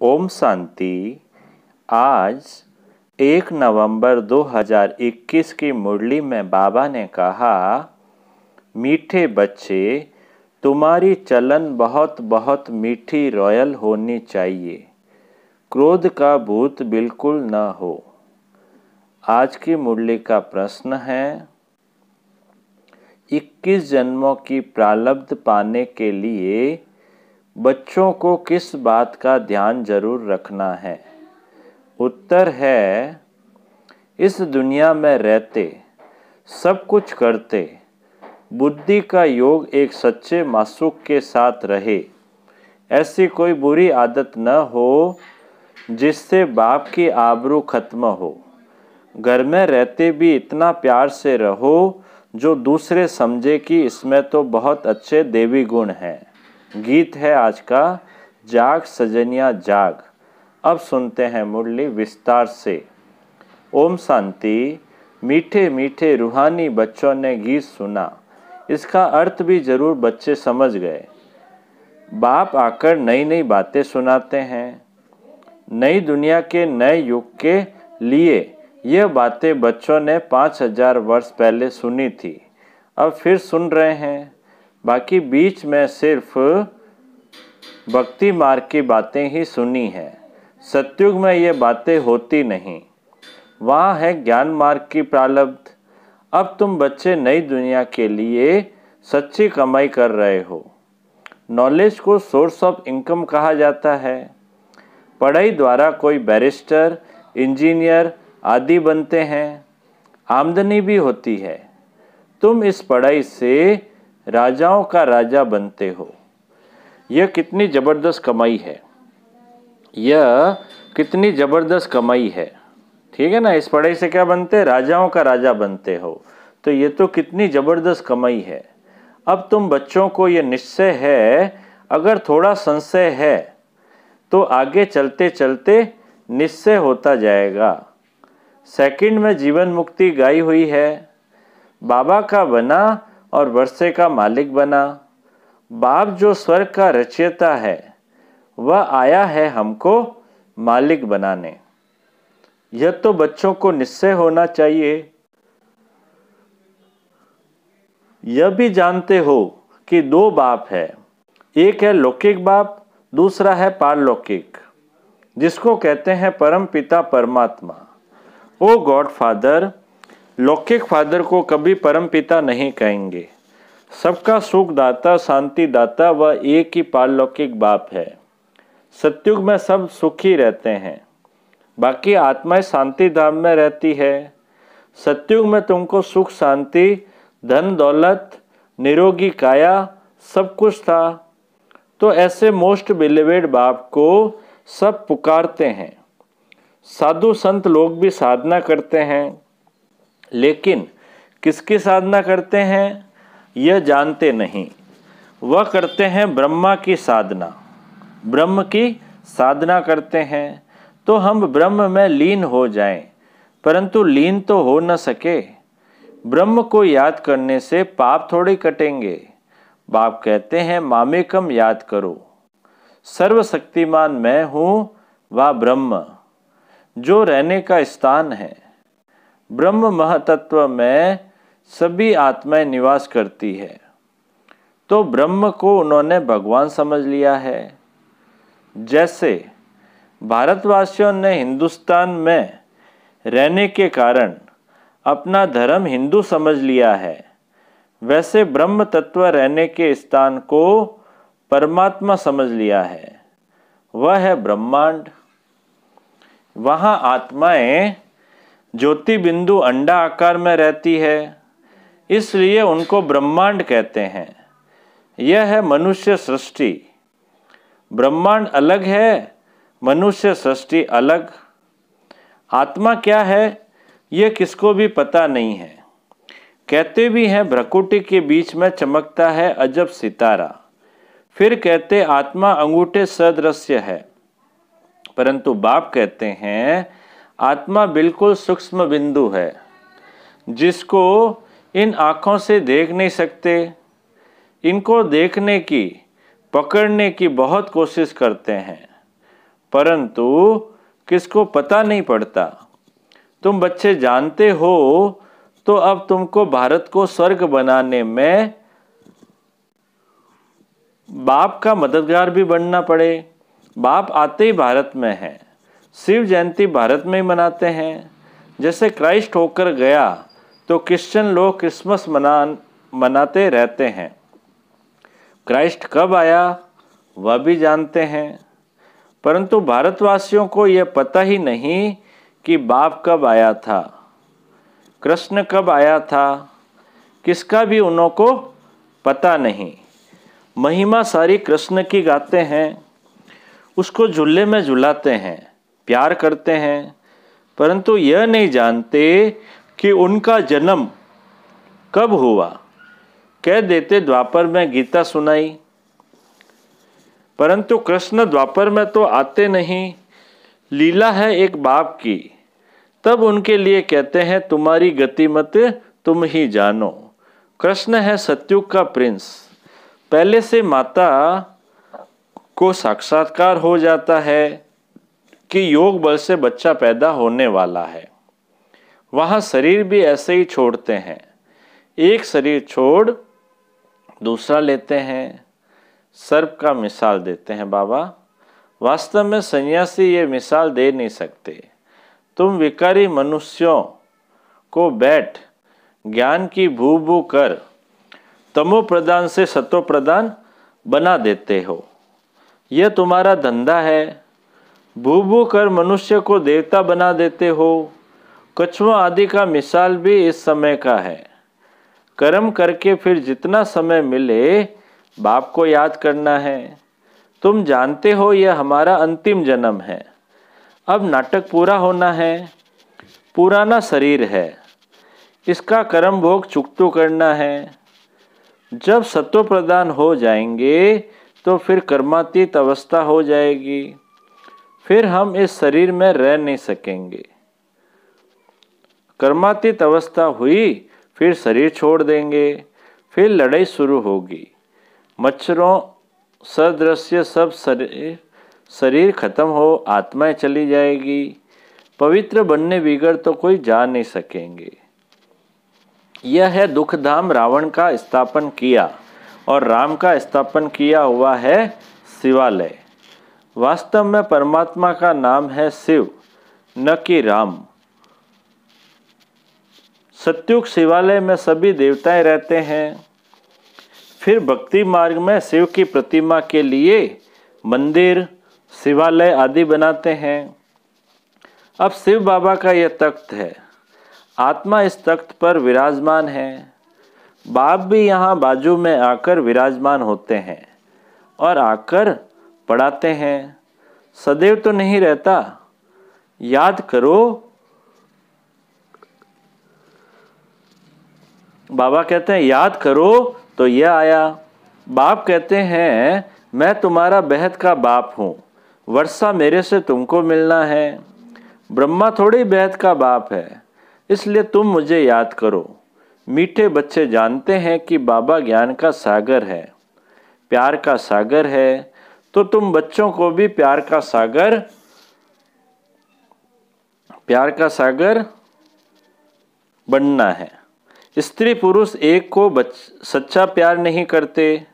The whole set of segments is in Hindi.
ओम शांति। आज 1 नवंबर 2021 की मुरली में बाबा ने कहा, मीठे बच्चे, तुम्हारी चलन बहुत बहुत मीठी रॉयल होनी चाहिए, क्रोध का भूत बिल्कुल न हो। आज की मुरली का प्रश्न है, 21 जन्मों की प्रारब्ध पाने के लिए बच्चों को किस बात का ध्यान जरूर रखना है। उत्तर है, इस दुनिया में रहते सब कुछ करते बुद्धि का योग एक सच्चे मासूक के साथ रहे। ऐसी कोई बुरी आदत न हो जिससे बाप की आबरू खत्म हो। घर में रहते भी इतना प्यार से रहो जो दूसरे समझे कि इसमें तो बहुत अच्छे देवी गुण हैं। गीत है आज का, जाग सजनिया जाग। अब सुनते हैं मुरली विस्तार से। ओम शांति। मीठे मीठे रूहानी बच्चों ने गीत सुना, इसका अर्थ भी जरूर बच्चे समझ गए। बाप आकर नई नई बातें सुनाते हैं। नई दुनिया के नए युग के लिए यह बातें बच्चों ने 5000 वर्ष पहले सुनी थी, अब फिर सुन रहे हैं। बाकी बीच में सिर्फ भक्ति मार्ग की बातें ही सुनी हैं। सतयुग में ये बातें होती नहीं, वहाँ है ज्ञान मार्ग की प्रारब्ध। अब तुम बच्चे नई दुनिया के लिए सच्ची कमाई कर रहे हो। नॉलेज को सोर्स ऑफ इनकम कहा जाता है। पढ़ाई द्वारा कोई बैरिस्टर, इंजीनियर आदि बनते हैं, आमदनी भी होती है। तुम इस पढ़ाई से राजाओं का राजा बनते हो। यह कितनी ज़बरदस्त कमाई है, यह कितनी ज़बरदस्त कमाई है। ठीक है ना, इस पढ़ाई से क्या बनते, राजाओं का राजा बनते हो। तो ये तो कितनी ज़बरदस्त कमाई है। अब तुम बच्चों को ये निश्चय है, अगर थोड़ा संशय है तो आगे चलते चलते निश्चय होता जाएगा। सेकंड में जीवन मुक्ति गाई हुई है। बाबा का बना और वर्षे का मालिक बना। बाप जो स्वर्ग का रचयिता है, वह आया है हमको मालिक बनाने। यह तो बच्चों को निश्चय होना चाहिए। यह भी जानते हो कि 2 बाप है, एक है लौकिक बाप, दूसरा है पारलौकिक, जिसको कहते हैं परम पिता परमात्मा। ओ गॉड फादर, लौकिक फादर को कभी परम पिता नहीं कहेंगे। सबका सुख दाता, शांति दाता वह एक ही पारलौकिक बाप है। सतयुग में सब सुखी रहते हैं, बाकी आत्माएं शांति धाम में रहती है। सतयुग में तुमको सुख शांति, धन दौलत, निरोगी काया सब कुछ था। तो ऐसे मोस्ट बिलीवेड बाप को सब पुकारते हैं। साधु संत लोग भी साधना करते हैं, लेकिन किसकी साधना करते हैं यह जानते नहीं। वह करते हैं ब्रह्मा की साधना, ब्रह्म की साधना करते हैं। तो हम ब्रह्म में लीन हो जाएं, परंतु लीन तो हो न सके। ब्रह्म को याद करने से पाप थोड़े कटेंगे। बाप कहते हैं, मामेकम याद करो। सर्वशक्तिमान मैं हूँ, वह ब्रह्म जो रहने का स्थान है। ब्रह्म महतत्व में सभी आत्माएं निवास करती है। तो ब्रह्म को उन्होंने भगवान समझ लिया है। जैसे भारतवासियों ने हिंदुस्तान में रहने के कारण अपना धर्म हिंदू समझ लिया है, वैसे ब्रह्म तत्व रहने के स्थान को परमात्मा समझ लिया है। वह है ब्रह्मांड। वहाँ आत्माएं ज्योति बिंदु अंडा आकार में रहती है, इसलिए उनको ब्रह्मांड कहते हैं। यह है मनुष्य सृष्टि। ब्रह्मांड अलग है, मनुष्य सृष्टि अलग। आत्मा क्या है यह किसको भी पता नहीं है। कहते भी हैं भ्रकुटी के बीच में चमकता है अजब सितारा। फिर कहते आत्मा अंगूठे सदृश्य है, परंतु बाप कहते हैं आत्मा बिल्कुल सूक्ष्म बिंदु है, जिसको इन आँखों से देख नहीं सकते। इनको देखने की, पकड़ने की बहुत कोशिश करते हैं, परंतु किसको पता नहीं पड़ता। तुम बच्चे जानते हो तो अब तुमको भारत को स्वर्ग बनाने में बाप का मददगार भी बनना पड़े। बाप आते ही भारत में हैं। शिव जयंती भारत में ही मनाते हैं। जैसे क्राइस्ट होकर गया तो क्रिश्चियन लोग क्रिसमस मनाते रहते हैं। क्राइस्ट कब आया वह भी जानते हैं, परंतु भारतवासियों को यह पता ही नहीं कि बाप कब आया था, कृष्ण कब आया था, किसका भी उन्हों को पता नहीं। महिमा सारी कृष्ण की गाते हैं, उसको झूले में झुलाते हैं, प्यार करते हैं, परंतु यह नहीं जानते कि उनका जन्म कब हुआ। कह देते द्वापर में गीता सुनाई, परंतु कृष्ण द्वापर में तो आते नहीं। लीला है एक बाप की, तब उनके लिए कहते हैं तुम्हारी गति मत तुम ही जानो। कृष्ण है सतयुग का प्रिंस। पहले से माता को साक्षात्कार हो जाता है कि योग बल से बच्चा पैदा होने वाला है। वहाँ शरीर भी ऐसे ही छोड़ते हैं, एक शरीर छोड़ दूसरा लेते हैं। सर्प का मिसाल देते हैं बाबा। वास्तव में सन्यासी ये मिसाल दे नहीं सकते। तुम विकारी मनुष्यों को बैठ ज्ञान की भू भू कर तमो प्रदान से सतो प्रदान बना देते हो। यह तुम्हारा धंधा है। भू भू कर मनुष्य को देवता बना देते हो। कछुआ आदि का मिसाल भी इस समय का है। कर्म करके फिर जितना समय मिले बाप को याद करना है। तुम जानते हो यह हमारा अंतिम जन्म है। अब नाटक पूरा होना है। पुराना शरीर है, इसका कर्म भोग चुकतू करना है। जब सत्व प्रदान हो जाएंगे तो फिर कर्मातीत अवस्था हो जाएगी। फिर हम इस शरीर में रह नहीं सकेंगे। कर्मातीत अवस्था हुई फिर शरीर छोड़ देंगे, फिर लड़ाई शुरू होगी। मच्छरों सदृश्य सब शरीर खत्म हो आत्माएं चली जाएगी। पवित्र बनने बिगड़ तो कोई जा नहीं सकेंगे। यह है दुख धाम रावण का स्थापन किया और राम का स्थापन किया हुआ है शिवालय। वास्तव में परमात्मा का नाम है शिव, न कि राम। सत्युग शिवालय में सभी देवताएं रहते हैं। फिर भक्ति मार्ग में शिव की प्रतिमा के लिए मंदिर, शिवालय आदि बनाते हैं। अब शिव बाबा का यह तख्त है। आत्मा इस तख्त पर विराजमान है। बाप भी यहाँ बाजू में आकर विराजमान होते हैं और आकर पढ़ाते हैं। सदैव तो नहीं रहता। याद करो, बाबा कहते हैं याद करो तो यह आया। बाप कहते हैं मैं तुम्हारा बेहद का बाप हूँ, वर्षा मेरे से तुमको मिलना है। ब्रह्मा थोड़ी बेहद का बाप है, इसलिए तुम मुझे याद करो। मीठे बच्चे जानते हैं कि बाबा ज्ञान का सागर है, प्यार का सागर है, तो तुम बच्चों को भी प्यार का सागर बनना है। स्त्री पुरुष एक को सच्चा प्यार नहीं करते,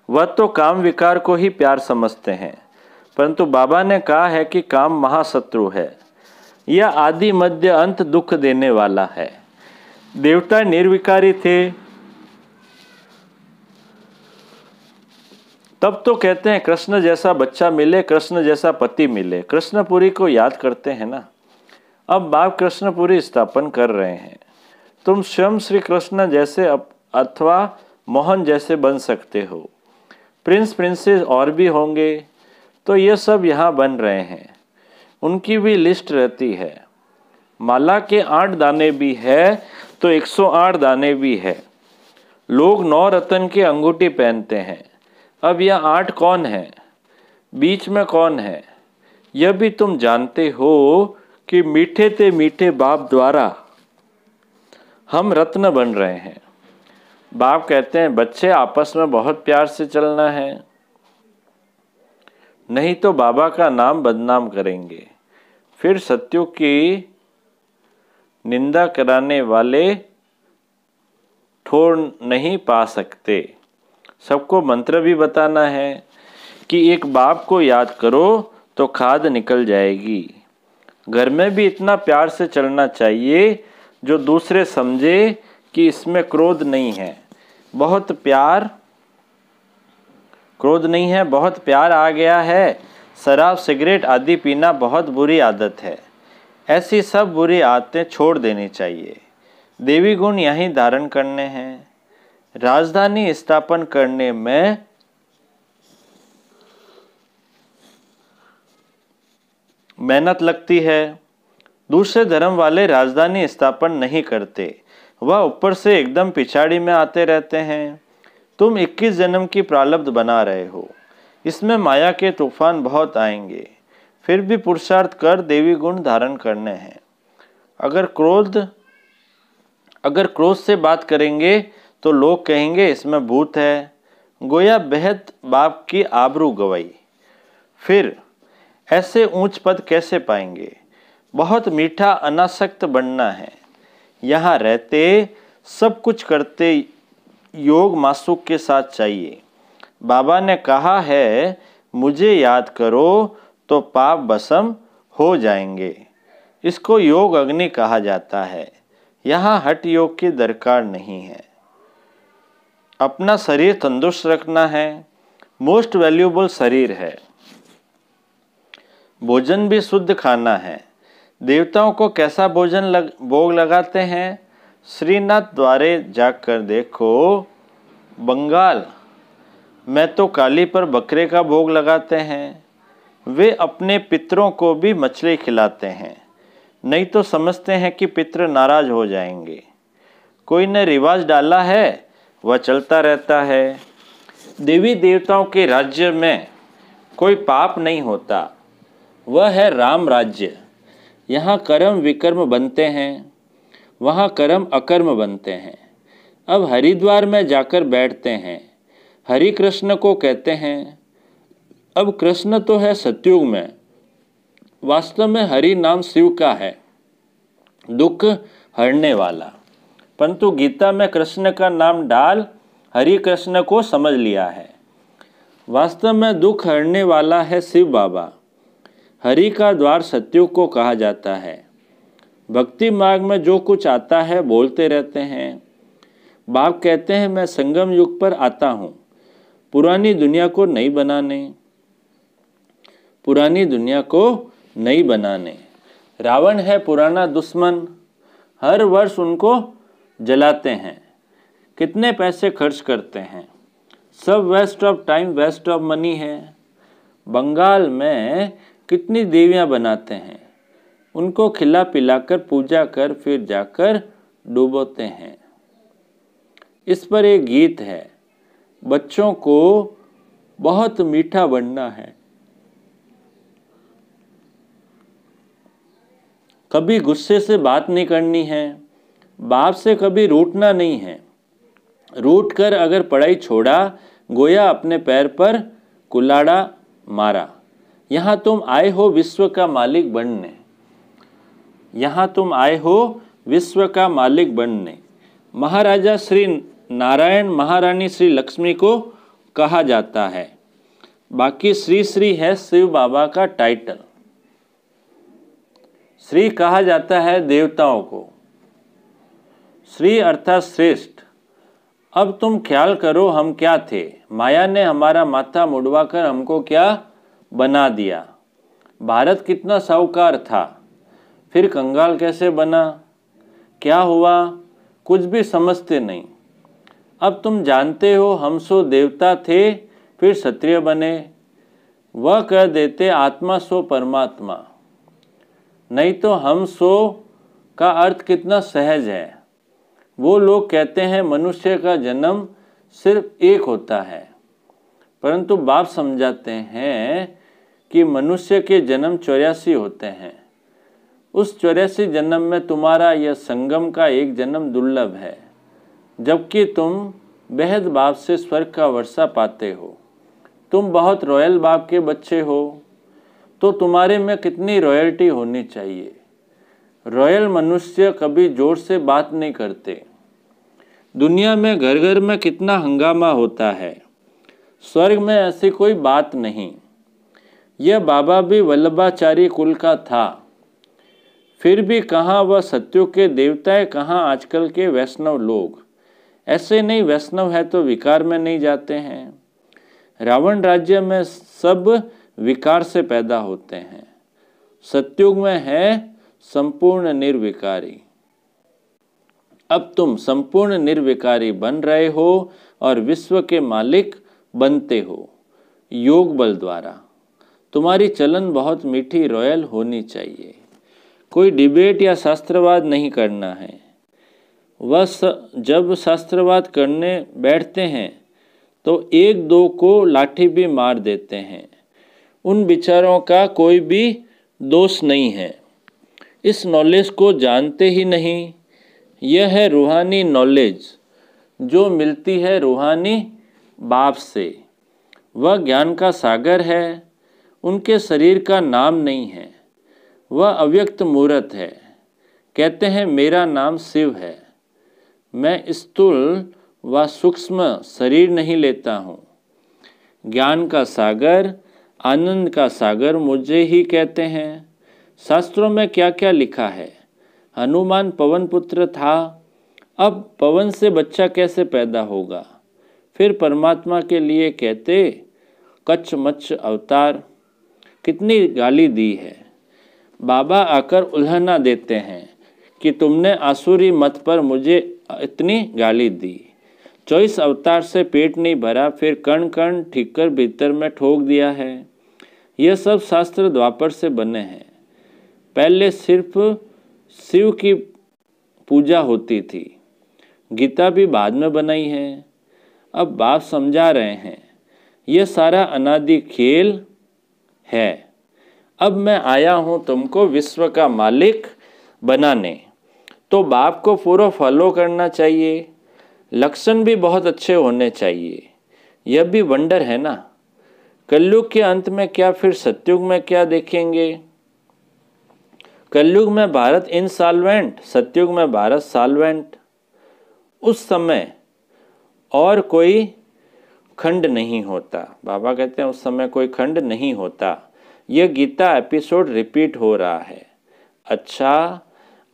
वह तो काम विकार को ही प्यार समझते हैं। परंतु बाबा ने कहा है कि काम महाशत्रु है। यह आदि मध्य अंत दुख देने वाला है। देवता निर्विकारी थे, तब तो कहते हैं कृष्ण जैसा बच्चा मिले, कृष्ण जैसा पति मिले। कृष्णपुरी को याद करते हैं ना। अब बाप कृष्णपुरी स्थापन कर रहे हैं। तुम स्वयं श्री कृष्ण जैसे अथवा मोहन जैसे बन सकते हो। प्रिंस प्रिंसेस और भी होंगे, तो ये सब यहाँ बन रहे हैं। उनकी भी लिस्ट रहती है। माला के 8 दाने भी है तो 108 दाने भी है। लोग 9 रत्न की अंगूठी पहनते हैं। अब यह 8 कौन है, बीच में कौन है, यह भी तुम जानते हो कि मीठे ते मीठे बाप द्वारा हम रत्न बन रहे हैं। बाप कहते हैं बच्चे आपस में बहुत प्यार से चलना है। नहीं तो बाबा का नाम बदनाम करेंगे। फिर सत्यों की निंदा कराने वाले ठोर नहीं पा सकते। सबको मंत्र भी बताना है कि एक बाप को याद करो तो खाद निकल जाएगी। घर में भी इतना प्यार से चलना चाहिए जो दूसरे समझे कि इसमें क्रोध नहीं है, बहुत प्यार आ गया है। शराब सिगरेट आदि पीना बहुत बुरी आदत है। ऐसी सब बुरी आदतें छोड़ देनी चाहिए। देवी गुण यहीं धारण करने हैं। राजधानी स्थापन करने में मेहनत लगती है। दूसरे धर्म वाले राजधानी स्थापन नहीं करते, वह ऊपर से एकदम पिछाड़ी में आते रहते हैं। तुम 21 जन्म की प्रारब्ध बना रहे हो, इसमें माया के तूफान बहुत आएंगे। फिर भी पुरुषार्थ कर देवी गुण धारण करने हैं। अगर क्रोध से बात करेंगे तो लोग कहेंगे इसमें भूत है। गोया बेहद बाप की आबरू गवाई। फिर ऐसे ऊंच पद कैसे पाएंगे? बहुत मीठा अनासक्त बनना है। यहाँ रहते सब कुछ करते योग मासूक के साथ चाहिए। बाबा ने कहा है मुझे याद करो तो पाप भस्म हो जाएंगे। इसको योग अग्नि कहा जाता है। यहाँ हठ योग की दरकार नहीं है। अपना शरीर तंदुरुस्त रखना है, मोस्ट वैल्यूएबल शरीर है। भोजन भी शुद्ध खाना है। देवताओं को कैसा भोग लगाते हैं? श्रीनाथ द्वारे जाकर देखो। बंगाल में तो काली पर बकरे का भोग लगाते हैं। वे अपने पितरों को भी मछली खिलाते हैं, नहीं तो समझते हैं कि पितर नाराज हो जाएंगे। कोई ने रिवाज डाला है, वह चलता रहता है। देवी देवताओं के राज्य में कोई पाप नहीं होता, वह है राम राज्य। यहाँ कर्म विकर्म बनते हैं, वहाँ कर्म अकर्म बनते हैं। अब हरिद्वार में जाकर बैठते हैं, हरि कृष्ण को कहते हैं। अब कृष्ण तो है सतयुग में, वास्तव में हरि नाम शिव का है, दुख हरने वाला। परंतु गीता में कृष्ण का नाम डाल हरि कृष्ण को समझ लिया है। वास्तव में दुख हरने वाला है शिव बाबा। हरि का द्वार सतयुग को कहा जाता है। भक्ति मार्ग में जो कुछ आता है बोलते रहते हैं। बाप कहते हैं मैं संगम युग पर आता हूँ, पुरानी दुनिया को नई बनाने। रावण है पुराना दुश्मन, हर वर्ष उनको जलाते हैं। कितने पैसे खर्च करते हैं, सब waste of time, waste of money है। बंगाल में कितनी देवियां बनाते हैं, उनको खिला पिलाकर पूजा कर फिर जाकर डुबोते हैं। इस पर एक गीत है, बच्चों को बहुत मीठा बनना है। कभी गुस्से से बात नहीं करनी है, बाप से कभी रूठना नहीं है। रूठ कर अगर पढ़ाई छोड़ा, गोया अपने पैर पर कुल्हाड़ा मारा। यहाँ तुम आए हो विश्व का मालिक बनने। महाराजा श्री नारायण, महारानी श्री लक्ष्मी को कहा जाता है। बाकी श्री है शिव बाबा का टाइटल। श्री कहा जाता है देवताओं को, श्री अर्थात श्रेष्ठ। अब तुम ख्याल करो हम क्या थे, माया ने हमारा माथा मुड़वाकर हमको क्या बना दिया। भारत कितना साहूकार था, फिर कंगाल कैसे बना, क्या हुआ, कुछ भी समझते नहीं। अब तुम जानते हो हम सो देवता थे, फिर क्षत्रिय बने। वह कह देते आत्मा सो परमात्मा, नहीं तो हम सो का अर्थ कितना सहज है। वो लोग कहते हैं मनुष्य का जन्म सिर्फ एक होता है, परंतु बाप समझाते हैं कि मनुष्य के जन्म 84 होते हैं। उस 84 जन्म में तुम्हारा यह संगम का एक जन्म दुर्लभ है, जबकि तुम बेहद बाप से स्वर्ग का वर्षा पाते हो। तुम बहुत रॉयल बाप के बच्चे हो, तो तुम्हारे में कितनी रॉयल्टी होनी चाहिए। रॉयल मनुष्य कभी जोर से बात नहीं करते। दुनिया में घर घर में कितना हंगामा होता है, स्वर्ग में ऐसी कोई बात नहीं। यह बाबा भी वल्लभाचारी कुल का था, फिर भी कहाँ वह सत्युग के देवता है, कहाँ आजकल के वैष्णव लोग। ऐसे नहीं, वैष्णव है तो विकार में नहीं जाते हैं। रावण राज्य में सब विकार से पैदा होते हैं, सत्युग में है संपूर्ण निर्विकारी। अब तुम संपूर्ण निर्विकारी बन रहे हो और विश्व के मालिक बनते हो योग बल द्वारा। तुम्हारी चलन बहुत मीठी रॉयल होनी चाहिए। कोई डिबेट या शास्त्रवाद नहीं करना है। वह जब शास्त्रवाद करने बैठते हैं तो एक दो को लाठी भी मार देते हैं। उन विचारों का कोई भी दोष नहीं है। इस नॉलेज को जानते ही नहीं। यह है रूहानी नॉलेज जो मिलती है रूहानी बाप से। वह ज्ञान का सागर है। उनके शरीर का नाम नहीं है, वह अव्यक्त मूर्त है। कहते हैं मेरा नाम शिव है। मैं स्थूल व सूक्ष्म शरीर नहीं लेता हूँ। ज्ञान का सागर, आनंद का सागर मुझे ही कहते हैं। शास्त्रों में क्या क्या लिखा है। हनुमान पवन पुत्र था, अब पवन से बच्चा कैसे पैदा होगा। फिर परमात्मा के लिए कहते कच्छ मच्छ अवतार। कितनी गाली दी है। बाबा आकर उल्हना देते हैं कि तुमने आसुरी मत पर मुझे इतनी गाली दी। 24 अवतार से पेट नहीं भरा, फिर कण कण ठीक कर भीतर में ठोक दिया है। यह सब शास्त्र द्वापर से बने हैं। पहले सिर्फ शिव की पूजा होती थी, गीता भी बाद में बनाई है। अब बाप समझा रहे हैं यह सारा अनादि खेल है। अब मैं आया हूँ तुमको विश्व का मालिक बनाने, तो बाप को पूरा फॉलो करना चाहिए। लक्षण भी बहुत अच्छे होने चाहिए। यह भी वंडर है ना। कलयुग के अंत में क्या, फिर सतयुग में क्या देखेंगे। कलयुग में भारत इंसॉल्वेंट, सतयुग में भारत सॉल्वेंट। उस समय और कोई खंड नहीं होता। बाबा कहते हैं उस समय कोई खंड नहीं होता। यह गीता एपिसोड रिपीट हो रहा है।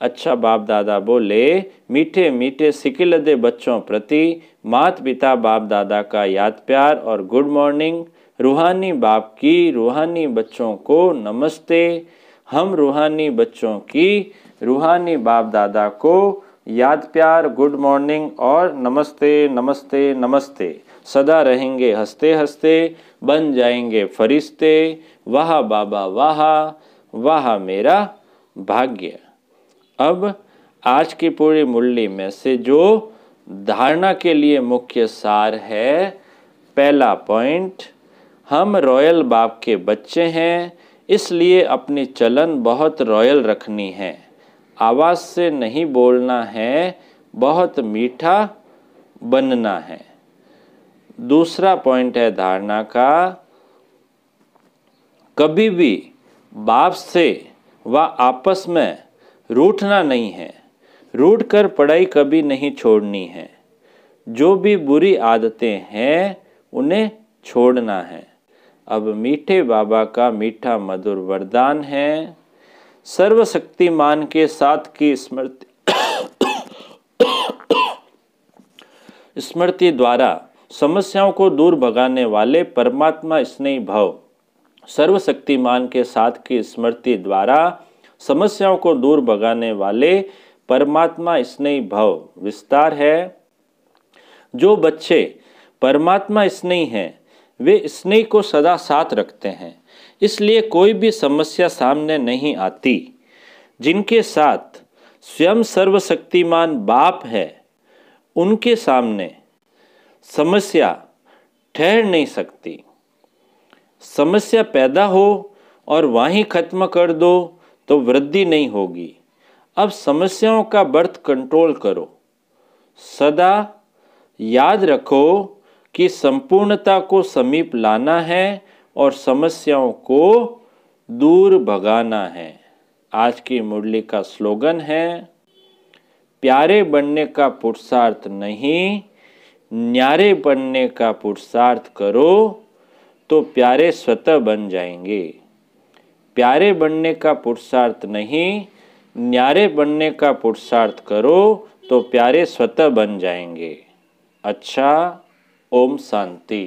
अच्छा बाप दादा बोले, मीठे मीठे सिकिलदे बच्चों प्रति मात पिता बाप दादा का याद प्यार और गुड मॉर्निंग। रूहानी बाप की रूहानी बच्चों को नमस्ते। हम रूहानी बच्चों की रूहानी बाप दादा को याद प्यार, गुड मॉर्निंग और नमस्ते नमस्ते नमस्ते। सदा रहेंगे हंसते हंसते, बन जाएंगे फरिश्ते। वाह बाबा वाह, वाह मेरा भाग्य। अब आज की पूरी मुरली में से जो धारणा के लिए मुख्य सार है, पहला पॉइंट, हम रॉयल बाप के बच्चे हैं, इसलिए अपनी चलन बहुत रॉयल रखनी है। आवाज़ से नहीं बोलना है, बहुत मीठा बनना है। दूसरा पॉइंट है धारणा का, कभी भी बाप से व आपस में रूठना नहीं है। रूठ कर पढ़ाई कभी नहीं छोड़नी है। जो भी बुरी आदतें हैं उन्हें छोड़ना है। अब मीठे बाबा का मीठा मधुर वरदान है। सर्वशक्तिमान के साथ की स्मृति द्वारा समस्याओं को दूर भगाने वाले परमात्मा स्नेही भव। सर्वशक्तिमान के साथ की स्मृति द्वारा समस्याओं को दूर भगाने वाले परमात्मा स्नेही भव विस्तार है। जो बच्चे परमात्मा स्नेही हैं वे स्नेह को सदा साथ रखते हैं, इसलिए कोई भी समस्या सामने नहीं आती। जिनके साथ स्वयं सर्वशक्तिमान बाप है उनके सामने समस्या ठहर नहीं सकती। समस्या पैदा हो और वहीं खत्म कर दो तो वृद्धि नहीं होगी। अब समस्याओं का बर्थ कंट्रोल करो। सदा याद रखो कि संपूर्णता को समीप लाना है और समस्याओं को दूर भगाना है। आज की मुरली का स्लोगन है, प्यारे बनने का पुरुषार्थ नहीं, न्यारे बनने का पुरुषार्थ करो तो प्यारे स्वतः बन जाएंगे। प्यारे बनने का पुरुषार्थ नहीं, न्यारे बनने का पुरुषार्थ करो तो प्यारे स्वतः बन जाएंगे। अच्छा, ओम शांति।